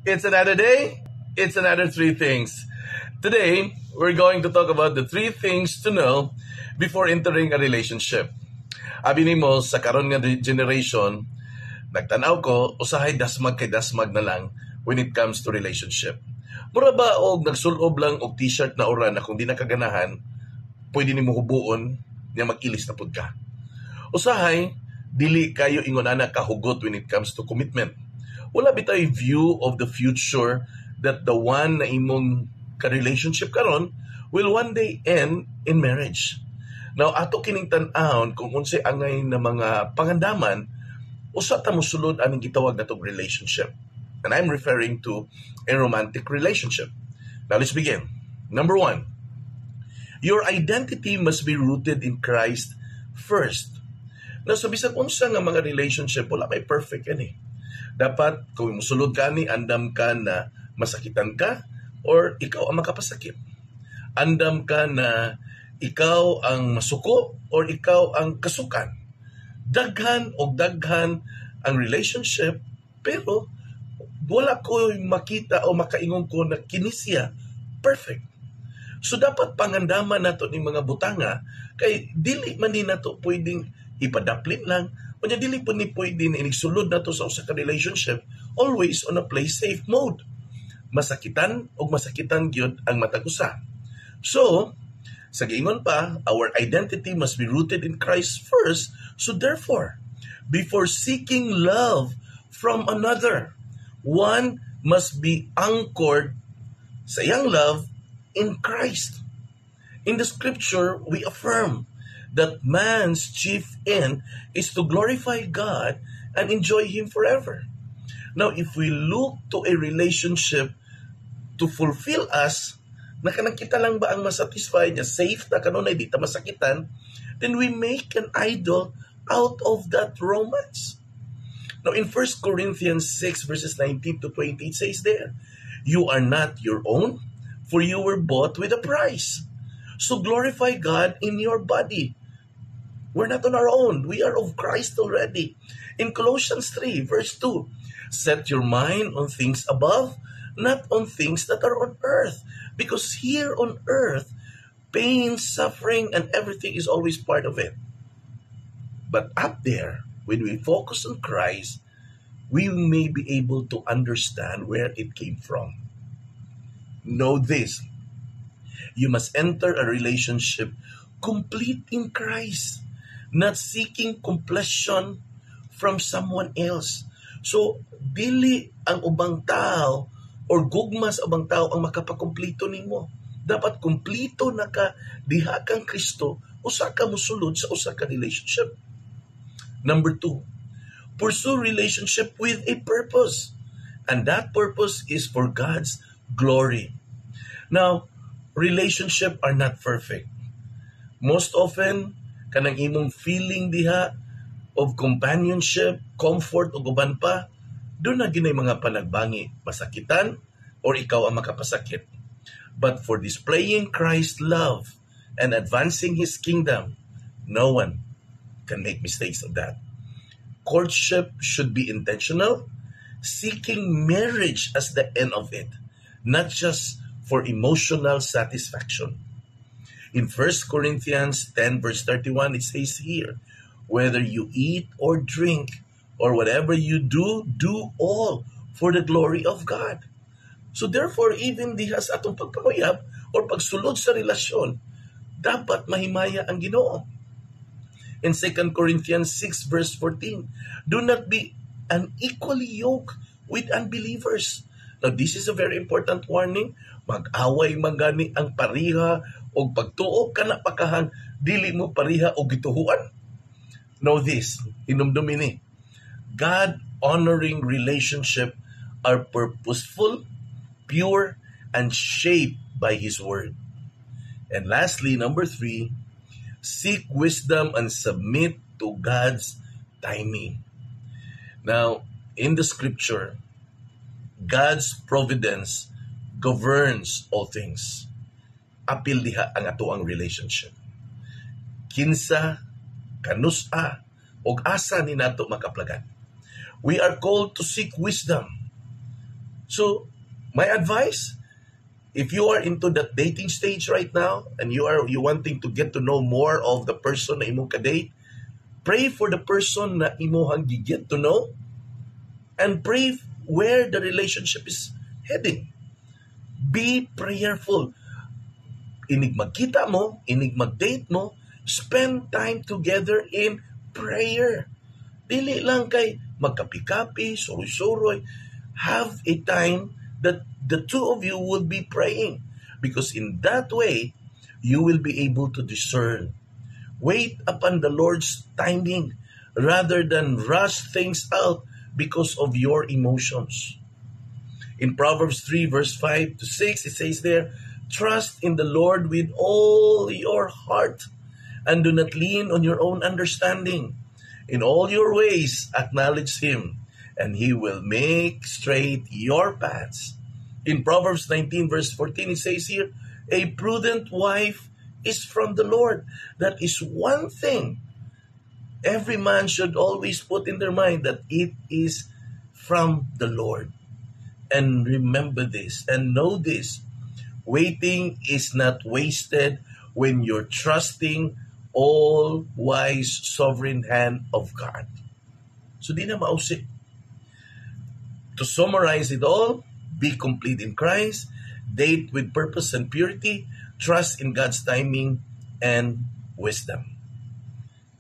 It's another day. It's another three things. Today, we're going to talk about the three things to know before entering a relationship. Abi nimo sa karon nga generation, nagtanaw ko usahay dasmag kay dasmag na lang when it comes to relationship. Mura ba og nagsulob lang og t-shirt na oran na kung di nakaganahan, pwede nimo hubuon nga mag-ilis na pud ka. Usahay dili kayo ingon ana kahugot when it comes to commitment. Wala bitay view of the future that the one na imong ka-relationship karon will one day end in marriage. Now, ato kining tan-ahon kung unsay angay na mga pangandaman, usa ta mosulod aning gitawag natong relationship. And I'm referring to a romantic relationship. Now, let's begin. Number 1, your identity must be rooted in Christ first. Now, sa bisag unsa nga mga relationship, wala may perfect yan eh. Dapat, kung musulod ka ni, andam ka na masakitan ka or ikaw ang makapasakit. Andam ka na ikaw ang masuko or ikaw ang kasukan. Daghan o daghan ang relationship pero wala ko makita o makaingon ko na kinisya perfect. So dapat pangandaman nato ning mga butanga kay dili man din nato pwedeng ipadaplin lang o dili po ni pwede na inisulod nato sa usa ka relationship always on a play safe mode. Masakitan o masakitan gyud ang matag usa. So, sa giingon pa, our identity must be rooted in Christ first. So therefore, before seeking love from another, one must be anchored sa iyang love in Christ. In the scripture, we affirm that man's chief end is to glorify God and enjoy Him forever. Now, if we look to a relationship to fulfill us, na kanang kita lang ba ang masatisfy niya, safe na kanunay, di ta masakitan, then we make an idol out of that romance. Now, in 1 Corinthians 6 verses 19 to 20, it says there, you are not your own, for you were bought with a price. So glorify God in your body. We're not on our own. We are of Christ already. In Colossians 3 verse 2, set your mind on things above, not on things that are on earth. Because here on earth, pain, suffering, and everything is always part of it. But up there, when we focus on Christ, we may be able to understand where it came from. Know this, you must enter a relationship complete in Christ, not seeking completion from someone else. So, dili ang ubang tao or gugma sa ubang tao ang makapakumplito nimo. Dapat kumplito na ka diha kang Kristo, usa ka mosulod sa usa ka relationship. Number 2, pursue relationship with a purpose. And that purpose is for God's glory. Now, relationship are not perfect. Most often, kanang imong feeling diha of companionship, comfort o guban pa, doon na ginay mga panagbangi, masakitan or ikaw ang makapasakit. But for displaying Christ's love and advancing His kingdom, no one can make mistakes of that. Courtship should be intentional, seeking marriage as the end of it, not just for emotional satisfaction. In 1 Corinthians 10 verse 31, it says here, whether you eat or drink or whatever you do, do all for the glory of God. So therefore, even diha sa atong pagpanguyab or pagsulod sa relasyon, dapat mahimaya ang Ginoo. In 2 Corinthians 6 verse 14, do not be unequally yoked with unbelievers. Now, this is a very important warning. Mag-away magani ang pariha o pagtuo ka na pakahan, dili mo pariha o gituhuan. Know this, inumdumi ni, God-honoring relationship are purposeful, pure, and shaped by His Word. And lastly, number 3, seek wisdom and submit to God's timing. Now, in the scripture, God's providence governs all things. Apil diha ang ato ang relationship. Kinsa, kanusa, og asa ni nato makaplagan. We are called to seek wisdom. So, my advice, if you are into that dating stage right now and you wanting to get to know more of the person na imong kadate, pray for the person na imong get to know and pray where the relationship is heading. Be prayerful. Inig magkita mo, inig mag-date mo, spend time together in prayer. Dili lang kay magkapi-kapi, suroy-suroy. Have a time that the two of you will be praying. Because in that way, you will be able to discern. Wait upon the Lord's timing rather than rush things out because of your emotions. In Proverbs 3 verse 5 to 6, it says there, trust in the Lord with all your heart and do not lean on your own understanding. In all your ways, acknowledge Him and He will make straight your paths. In Proverbs 19 verse 14, it says here, a prudent wife is from the Lord. That is one thing every man should always put in their mind, that it is from the Lord. And remember this and know this. Waiting is not wasted when you're trusting all-wise sovereign hand of God. So di na mausik. To summarize it all, be complete in Christ, date with purpose and purity, trust in God's timing and wisdom.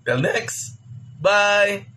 Till next, bye!